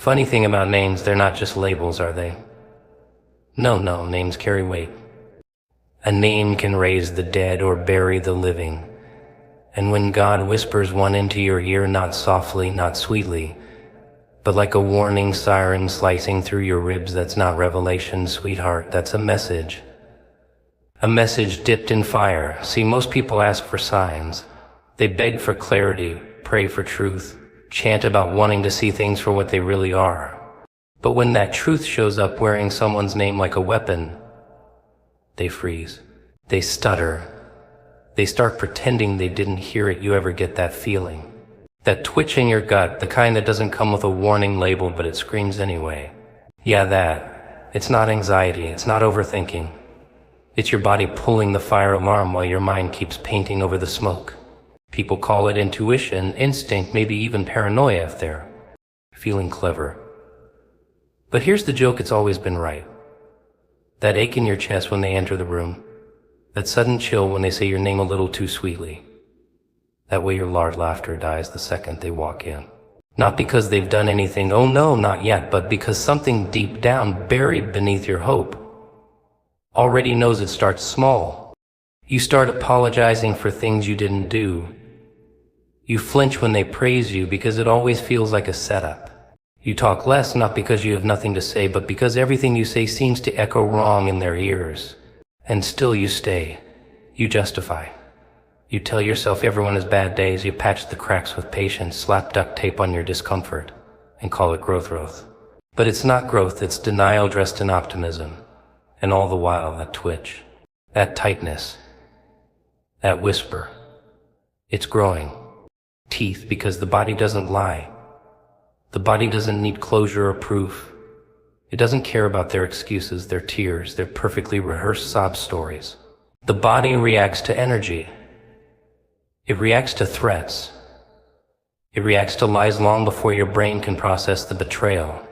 Funny thing about names, they're not just labels, are they? No, names carry weight. A name can raise the dead or bury the living. And when God whispers one into your ear, not softly, not sweetly, but like a warning siren slicing through your ribs, that's not revelation, sweetheart, that's a message. A message dipped in fire. See, most people ask for signs. They beg for clarity, pray for truth, chant about wanting to see things for what they really are. But when that truth shows up wearing someone's name like a weapon, they freeze. They stutter. They start pretending they didn't hear it. You ever get that feeling? That twitch in your gut, the kind that doesn't come with a warning label, but it screams anyway. Yeah, that. It's not anxiety. It's not overthinking. It's your body pulling the fire alarm while your mind keeps painting over the smoke. People call it intuition, instinct, maybe even paranoia if they're feeling clever. But here's the joke, it's always been right. That ache in your chest when they enter the room. That sudden chill when they say your name a little too sweetly. That way your loud laughter dies the second they walk in. Not because they've done anything, oh no, not yet, but because something deep down, buried beneath your hope, already knows it starts small. You start apologizing for things you didn't do. You flinch when they praise you because it always feels like a setup. You talk less, not because you have nothing to say, but because everything you say seems to echo wrong in their ears. And still you stay. You justify. You tell yourself everyone has bad days. You patch the cracks with patience, slap duct tape on your discomfort, and call it growth. But it's not growth, it's denial dressed in optimism. And all the while, that twitch, that tightness, that whisper, it's growing. Teeth, because the body doesn't lie. The body doesn't need closure or proof. It doesn't care about their excuses, their tears, their perfectly rehearsed sob stories. The body reacts to energy. It reacts to threats. It reacts to lies long before your brain can process the betrayal.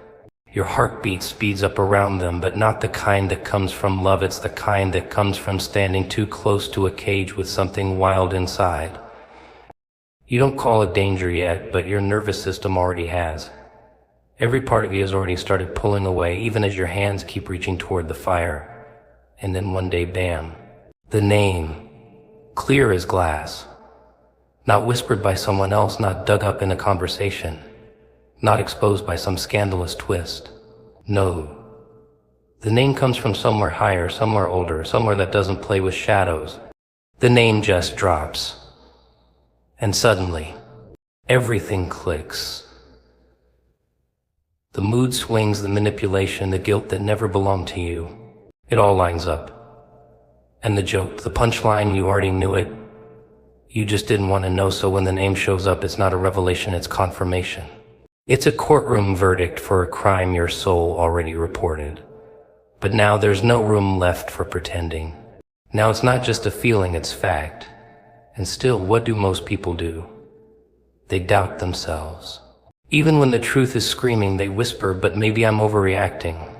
Your heartbeat speeds up around them, but not the kind that comes from love. It's the kind that comes from standing too close to a cage with something wild inside. You don't call it danger yet, but your nervous system already has. Every part of you has already started pulling away, even as your hands keep reaching toward the fire. And then one day, bam, the name, clear as glass. Not whispered by someone else, not dug up in a conversation, not exposed by some scandalous twist. No. The name comes from somewhere higher, somewhere older, somewhere that doesn't play with shadows. The name just drops. And suddenly, everything clicks. The mood swings, the manipulation, the guilt that never belonged to you. It all lines up. And the joke, the punchline, you already knew it. You just didn't want to know, so when the name shows up, it's not a revelation, it's confirmation. It's a courtroom verdict for a crime your soul already reported. But now there's no room left for pretending. Now it's not just a feeling, it's fact. And still, what do most people do? They doubt themselves. Even when the truth is screaming, they whisper, but maybe I'm overreacting.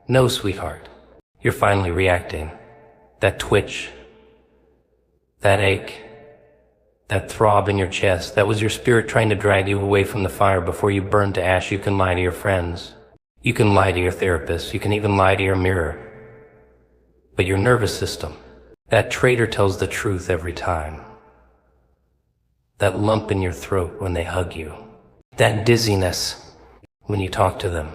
No, sweetheart. You're finally reacting. That twitch, that ache, that throb in your chest, that was your spirit trying to drag you away from the fire before you burn to ash. You can lie to your friends. You can lie to your therapist. You can even lie to your mirror. But your nervous system, that traitor tells the truth every time. That lump in your throat when they hug you. That dizziness when you talk to them.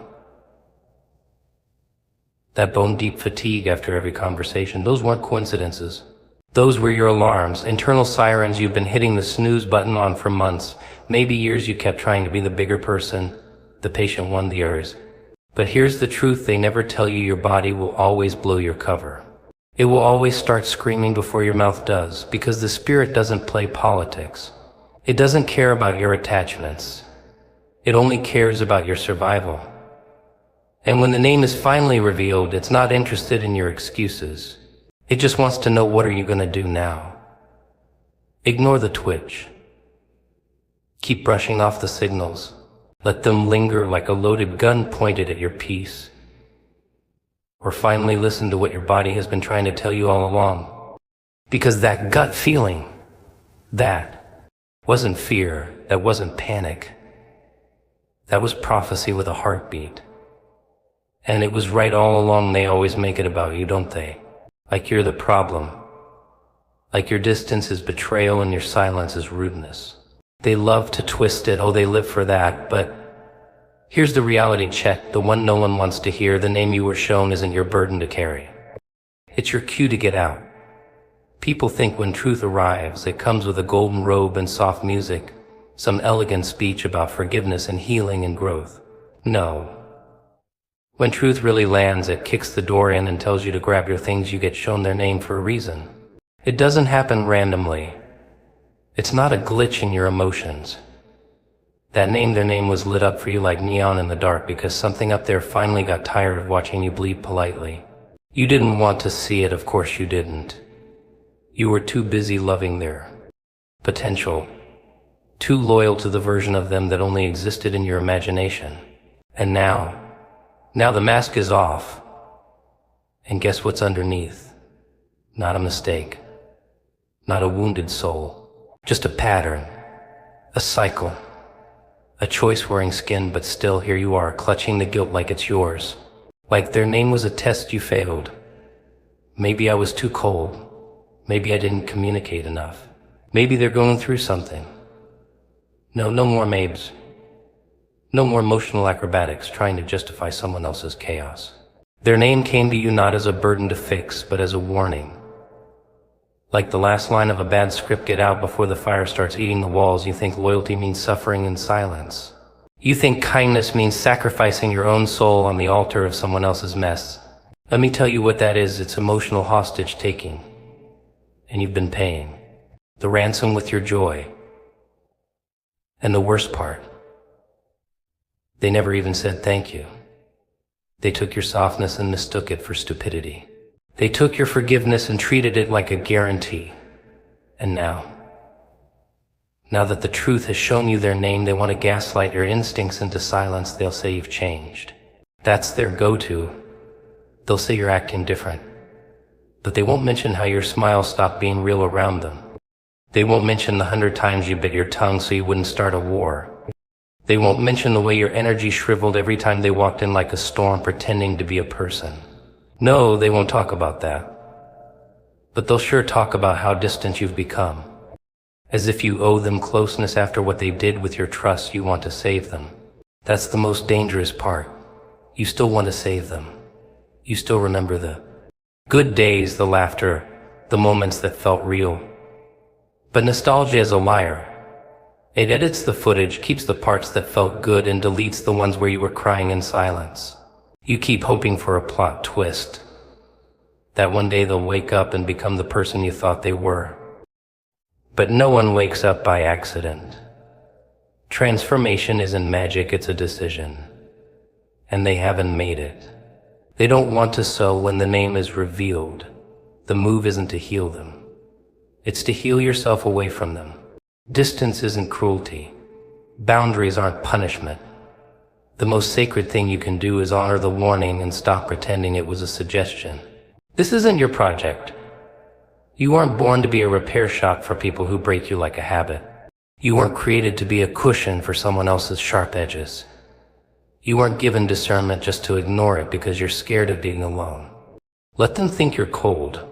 That bone-deep fatigue after every conversation. Those weren't coincidences. Those were your alarms, internal sirens you've been hitting the snooze button on for months. Maybe years you kept trying to be the bigger person, the patient one, the yours. But here's the truth they never tell you: your body will always blow your cover. It will always start screaming before your mouth does, because the spirit doesn't play politics. It doesn't care about your attachments. It only cares about your survival. And when the name is finally revealed, it's not interested in your excuses. It just wants to know, what are you going to do now? Ignore the twitch. Keep brushing off the signals. Let them linger like a loaded gun pointed at your peace. Or finally listen to what your body has been trying to tell you all along. Because that gut feeling, that wasn't fear, that wasn't panic. That was prophecy with a heartbeat. And it was right all along. They always make it about you, don't they? Like you're the problem. Like your distance is betrayal and your silence is rudeness. They love to twist it, oh they live for that, but here's the reality check, the one no one wants to hear. The name you were shown isn't your burden to carry. It's your cue to get out. People think when truth arrives, it comes with a golden robe and soft music, some elegant speech about forgiveness and healing and growth. No. When truth really lands, it kicks the door in and tells you to grab your things. You get shown their name for a reason. It doesn't happen randomly. It's not a glitch in your emotions. That name, their name was lit up for you like neon in the dark because something up there finally got tired of watching you bleed politely. You didn't want to see it, of course you didn't. You were too busy loving their potential, too loyal to the version of them that only existed in your imagination. And now the mask is off. And guess what's underneath? Not a mistake. Not a wounded soul. Just a pattern. A cycle. A choice wearing skin, but still here you are, clutching the guilt like it's yours. Like their name was a test you failed. Maybe I was too cold. Maybe I didn't communicate enough. Maybe they're going through something. No more mabes. No more emotional acrobatics trying to justify someone else's chaos. Their name came to you not as a burden to fix, but as a warning. Like the last line of a bad script, get out before the fire starts eating the walls. You think loyalty means suffering in silence. You think kindness means sacrificing your own soul on the altar of someone else's mess. Let me tell you what that is. It's emotional hostage taking. And you've been paying the ransom with your joy. And the worst part, they never even said thank you. They took your softness and mistook it for stupidity. They took your forgiveness and treated it like a guarantee. And now that the truth has shown you their name, they want to gaslight your instincts into silence. They'll say you've changed. That's their go-to. They'll say you're acting different. But they won't mention how your smile stopped being real around them. They won't mention the 100 times you bit your tongue so you wouldn't start a war. They won't mention the way your energy shriveled every time they walked in like a storm pretending to be a person. No, they won't talk about that. But they'll sure talk about how distant you've become. As if you owe them closeness after what they did with your trust. You want to save them. That's the most dangerous part. You still want to save them. You still remember the good days, the laughter, the moments that felt real. But nostalgia is a liar. It edits the footage, keeps the parts that felt good, and deletes the ones where you were crying in silence. You keep hoping for a plot twist. That one day they'll wake up and become the person you thought they were. But no one wakes up by accident. Transformation isn't magic, it's a decision. And they haven't made it. They don't want to, so when the name is revealed, the move isn't to heal them. It's to heal yourself away from them. Distance isn't cruelty. Boundaries aren't punishment. The most sacred thing you can do is honor the warning and stop pretending it was a suggestion. This isn't your project. You weren't born to be a repair shop for people who break you like a habit. You weren't created to be a cushion for someone else's sharp edges. You weren't given discernment just to ignore it because you're scared of being alone. Let them think you're cold.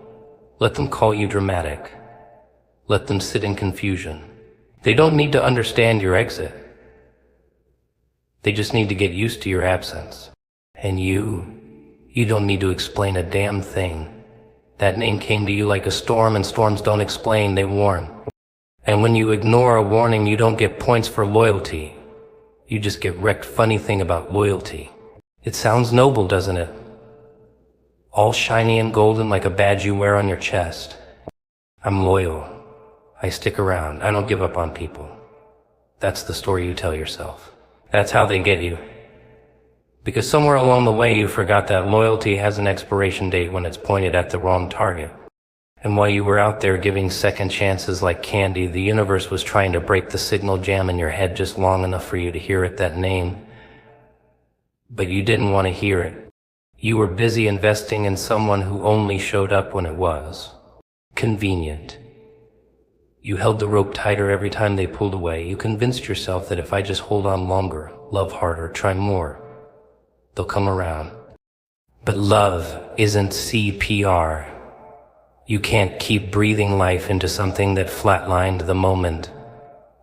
Let them call you dramatic. Let them sit in confusion. They don't need to understand your exit. They just need to get used to your absence. And you don't need to explain a damn thing. That name came to you like a storm, and storms don't explain, they warn. And when you ignore a warning, you don't get points for loyalty. You just get wrecked. Funny thing about loyalty. It sounds noble, doesn't it? All shiny and golden like a badge you wear on your chest. I'm loyal. I stick around. I don't give up on people. That's the story you tell yourself. That's how they get you. Because somewhere along the way you forgot that loyalty has an expiration date when it's pointed at the wrong target. And while you were out there giving second chances like candy, the universe was trying to break the signal jam in your head just long enough for you to hear it, that name. But you didn't want to hear it. You were busy investing in someone who only showed up when it was convenient. You held the rope tighter every time they pulled away. You convinced yourself that if I just hold on longer, love harder, try more, they'll come around. But love isn't CPR. You can't keep breathing life into something that flatlined the moment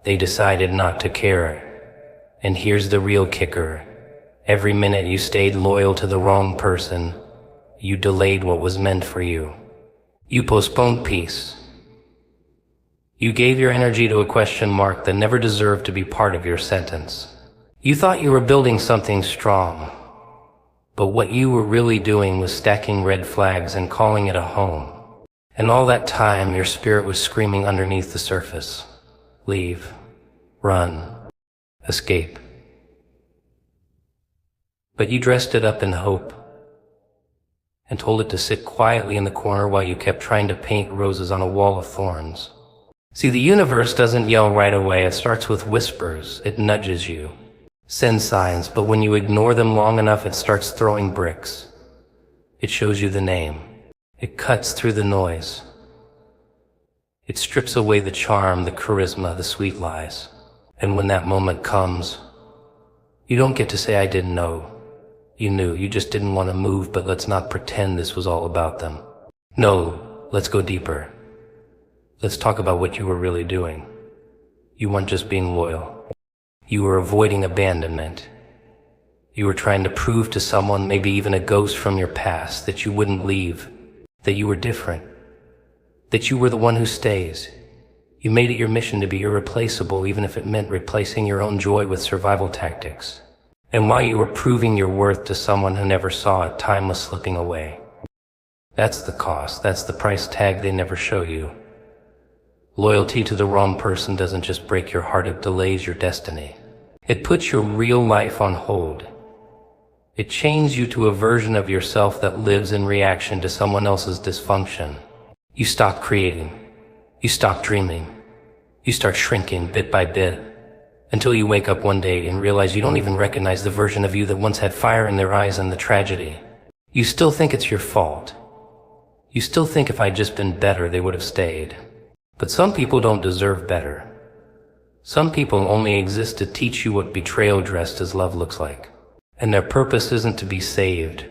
they decided not to care. And here's the real kicker. Every minute you stayed loyal to the wrong person, you delayed what was meant for you. You postponed peace. You gave your energy to a question mark that never deserved to be part of your sentence. You thought you were building something strong, but what you were really doing was stacking red flags and calling it a home. And all that time, your spirit was screaming underneath the surface. Leave, run, escape. But you dressed it up in hope and told it to sit quietly in the corner while you kept trying to paint roses on a wall of thorns. See, the universe doesn't yell right away. It starts with whispers. It nudges you, sends signs, but when you ignore them long enough, it starts throwing bricks. It shows you the name. It cuts through the noise. It strips away the charm, the charisma, the sweet lies. And when that moment comes, you don't get to say, I didn't know. You knew, you just didn't want to move, but let's not pretend this was all about them. No, let's go deeper. Let's talk about what you were really doing. You weren't just being loyal. You were avoiding abandonment. You were trying to prove to someone, maybe even a ghost from your past, that you wouldn't leave, that you were different, that you were the one who stays. You made it your mission to be irreplaceable, even if it meant replacing your own joy with survival tactics. And while you were proving your worth to someone who never saw it, time was slipping away. That's the cost. That's the price tag they never show you. Loyalty to the wrong person doesn't just break your heart, it delays your destiny. It puts your real life on hold. It chains you to a version of yourself that lives in reaction to someone else's dysfunction. You stop creating. You stop dreaming. You start shrinking bit by bit, until you wake up one day and realize you don't even recognize the version of you that once had fire in their eyes and the tragedy. You still think it's your fault. You still think if I'd just been better, they would have stayed. But some people don't deserve better. Some people only exist to teach you what betrayal dressed as love looks like. And their purpose isn't to be saved.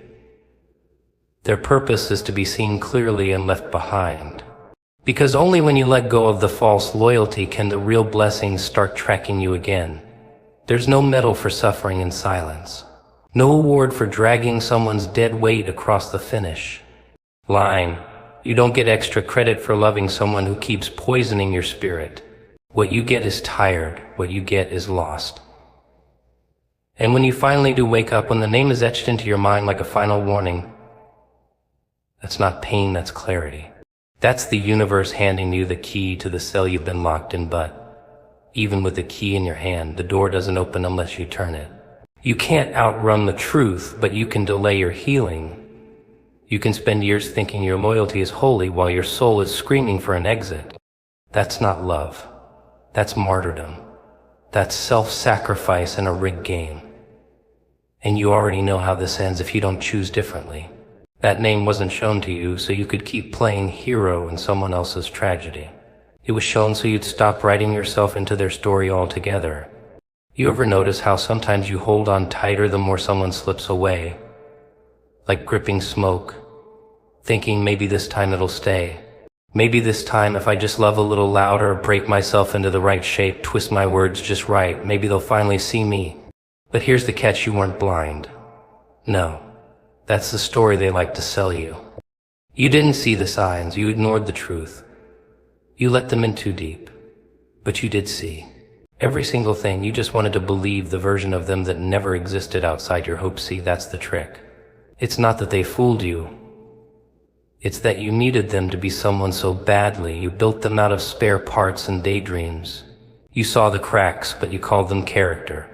Their purpose is to be seen clearly and left behind. Because only when you let go of the false loyalty can the real blessings start tracking you again. There's no medal for suffering in silence. No award for dragging someone's dead weight across the finish line. You don't get extra credit for loving someone who keeps poisoning your spirit. What you get is tired. What you get is lost. And when you finally do wake up, when the name is etched into your mind like a final warning, that's not pain, that's clarity. That's the universe handing you the key to the cell you've been locked in, but even with the key in your hand, the door doesn't open unless you turn it. You can't outrun the truth, but you can delay your healing. You can spend years thinking your loyalty is holy while your soul is screaming for an exit. That's not love. That's martyrdom. That's self-sacrifice in a rigged game. And you already know how this ends if you don't choose differently. That name wasn't shown to you so you could keep playing hero in someone else's tragedy. It was shown so you'd stop writing yourself into their story altogether. You ever notice how sometimes you hold on tighter the more someone slips away? Like gripping smoke, thinking maybe this time it'll stay. Maybe this time if I just love a little louder, break myself into the right shape, twist my words just right, maybe they'll finally see me. But here's the catch, you weren't blind. No. That's the story they like to sell you. You didn't see the signs, you ignored the truth. You let them in too deep. But you did see. Every single thing, you just wanted to believe the version of them that never existed outside your hope. See, that's the trick. It's not that they fooled you. It's that you needed them to be someone so badly, you built them out of spare parts and daydreams. You saw the cracks, but you called them character.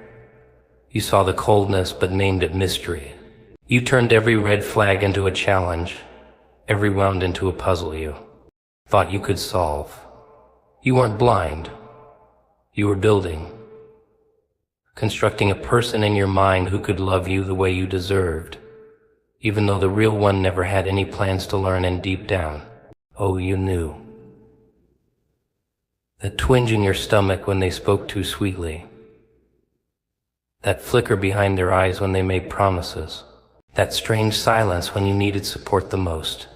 You saw the coldness, but named it mystery. You turned every red flag into a challenge, every wound into a puzzle you thought you could solve. You weren't blind. You were building, constructing a person in your mind who could love you the way you deserved, even though the real one never had any plans to learn, and deep down, oh, you knew. That twinge in your stomach when they spoke too sweetly. That flicker behind their eyes when they made promises. That strange silence when you needed support the most.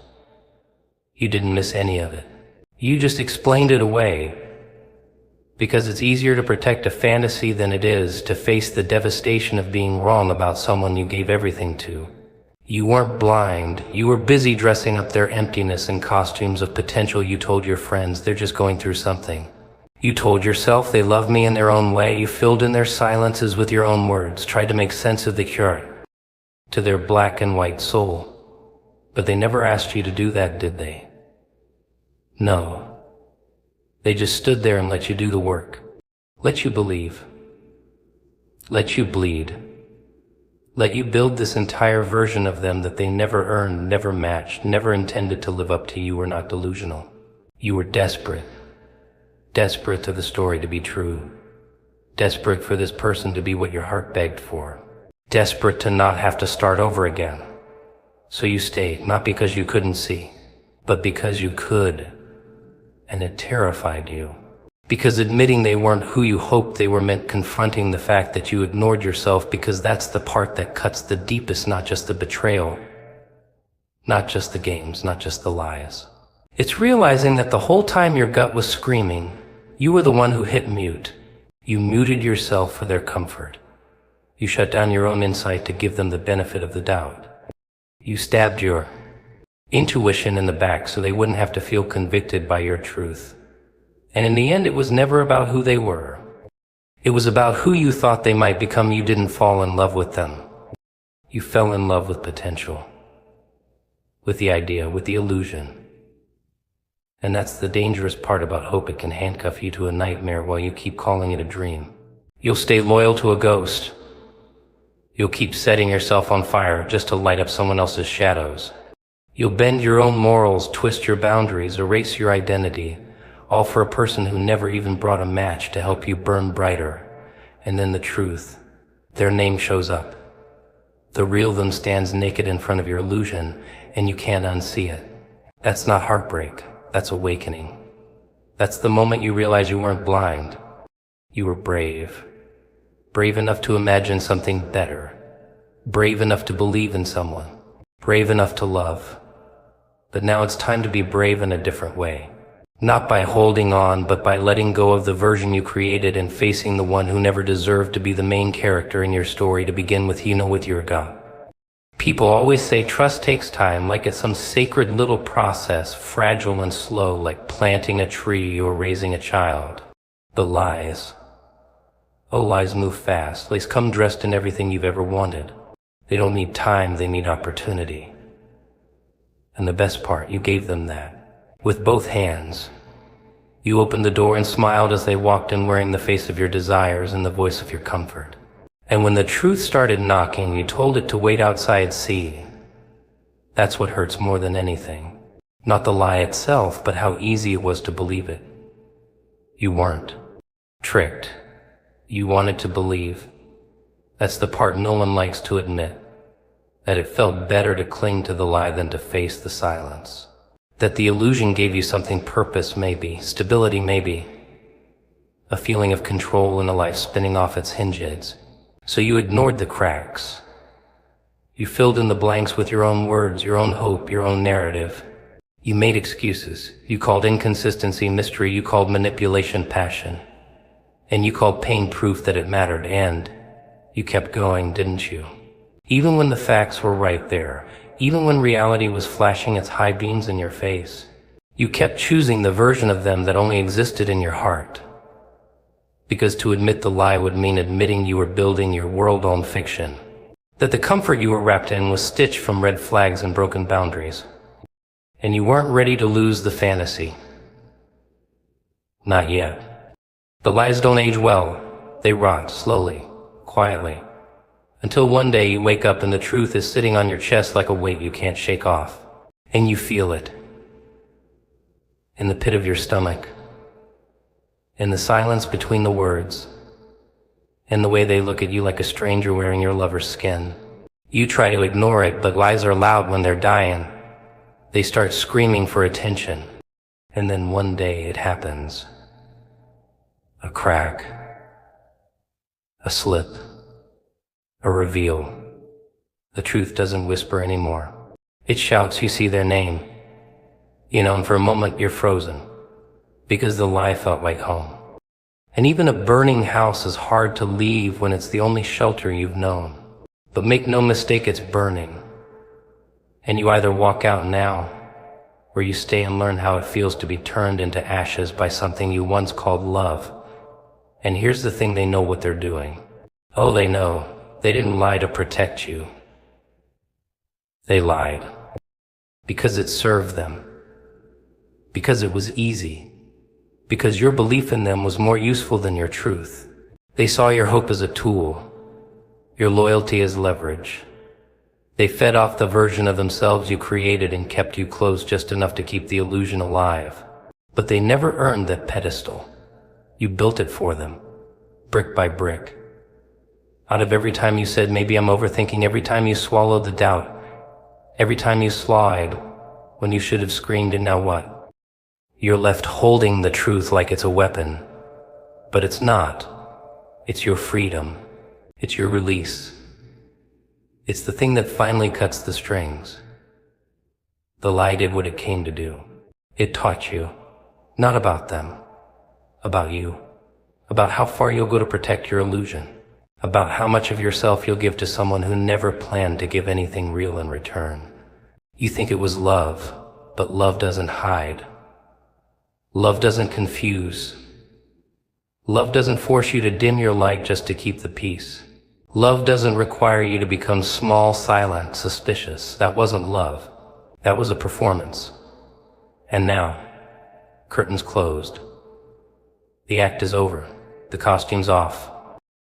You didn't miss any of it. You just explained it away. Because it's easier to protect a fantasy than it is to face the devastation of being wrong about someone you gave everything to. You weren't blind. You were busy dressing up their emptiness in costumes of potential. You told your friends they're just going through something. You told yourself they love me in their own way. You filled in their silences with your own words, tried to make sense of the cure to their black and white soul. But they never asked you to do that, did they? No. They just stood there and let you do the work. Let you believe. Let you bleed. Let you build this entire version of them that they never earned, never matched, never intended to live up to. You were not delusional. You were desperate. Desperate to the story to be true. Desperate for this person to be what your heart begged for. Desperate to not have to start over again. So you stayed, not because you couldn't see, but because you could. And it terrified you. Because admitting they weren't who you hoped they were meant confronting the fact that you ignored yourself, because that's the part that cuts the deepest, not just the betrayal, not just the games, not just the lies. It's realizing that the whole time your gut was screaming, you were the one who hit mute. You muted yourself for their comfort. You shut down your own insight to give them the benefit of the doubt. You stabbed your intuition in the back so they wouldn't have to feel convicted by your truth. And in the end, it was never about who they were. It was about who you thought they might become. You didn't fall in love with them. You fell in love with potential, with the idea, with the illusion. And that's the dangerous part about hope. It can handcuff you to a nightmare while you keep calling it a dream. You'll stay loyal to a ghost. You'll keep setting yourself on fire just to light up someone else's shadows. You'll bend your own morals, twist your boundaries, erase your identity, all for a person who never even brought a match to help you burn brighter. And then the truth, their name shows up. The real them stands naked in front of your illusion, and you can't unsee it. That's not heartbreak, that's awakening. That's the moment you realize you weren't blind. You were brave. Brave enough to imagine something better. Brave enough to believe in someone. Brave enough to love. But now it's time to be brave in a different way. Not by holding on, but by letting go of the version you created and facing the one who never deserved to be the main character in your story to begin with. You know what you're got. People always say trust takes time, like it's some sacred little process, fragile and slow, like planting a tree or raising a child. The lies. Oh, lies move fast. Lies come dressed in everything you've ever wanted. They don't need time, they need opportunity. And the best part, you gave them that. With both hands. You opened the door and smiled as they walked in, wearing the face of your desires and the voice of your comfort. And when the truth started knocking, you told it to wait outside, see. That's what hurts more than anything. Not the lie itself, but how easy it was to believe it. You weren't tricked. You wanted to believe. That's the part no one likes to admit. That it felt better to cling to the lie than to face the silence. That the illusion gave you something, purpose maybe, stability maybe, a feeling of control in a life spinning off its hinges. So you ignored the cracks. You filled in the blanks with your own words, your own hope, your own narrative. You made excuses. You called inconsistency mystery. You called manipulation passion. And you called pain proof that it mattered. And you kept going, didn't you? Even when the facts were right there. Even when reality was flashing its high beams in your face, you kept choosing the version of them that only existed in your heart. Because to admit the lie would mean admitting you were building your world on fiction. That the comfort you were wrapped in was stitched from red flags and broken boundaries. And you weren't ready to lose the fantasy. Not yet. The lies don't age well. They rot slowly, quietly. Until one day you wake up and the truth is sitting on your chest like a weight you can't shake off. And you feel it. In the pit of your stomach. In the silence between the words. In the way they look at you like a stranger wearing your lover's skin. You try to ignore it, but lies are loud when they're dying. They start screaming for attention. And then one day it happens. A crack, a slip, a reveal. The truth doesn't whisper anymore. It shouts. You see their name, and for a moment you're frozen, because the lie felt like home. And even a burning house is hard to leave when it's the only shelter you've known. But make no mistake, it's burning. And you either walk out now, or you stay and learn how it feels to be turned into ashes by something you once called love. And here's the thing, they know what they're doing. Oh, they know. They didn't lie to protect you. They lied because it served them, because it was easy, because your belief in them was more useful than your truth. They saw your hope as a tool, your loyalty as leverage. They fed off the version of themselves you created and kept you close just enough to keep the illusion alive. But they never earned that pedestal. You built it for them, brick by brick. Out of every time you said, maybe I'm overthinking, every time you swallowed the doubt, every time you slide when you should have screamed, and now what? You're left holding the truth like it's a weapon. But it's not. It's your freedom. It's your release. It's the thing that finally cuts the strings. The lie did what it came to do. It taught you, not about them, about you, about how far you'll go to protect your illusion, about how much of yourself you'll give to someone who never planned to give anything real in return. You think it was love, but love doesn't hide. Love doesn't confuse. Love doesn't force you to dim your light just to keep the peace. Love doesn't require you to become small, silent, suspicious. That wasn't love. That was a performance. And now, curtains closed. The act is over. The costume's off.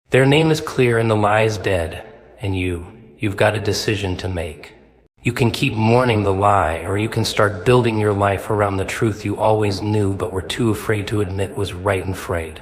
Their name is clear and the lie is dead. And you've got a decision to make. You can keep mourning the lie, or you can start building your life around the truth you always knew but were too afraid to admit was right and frayed.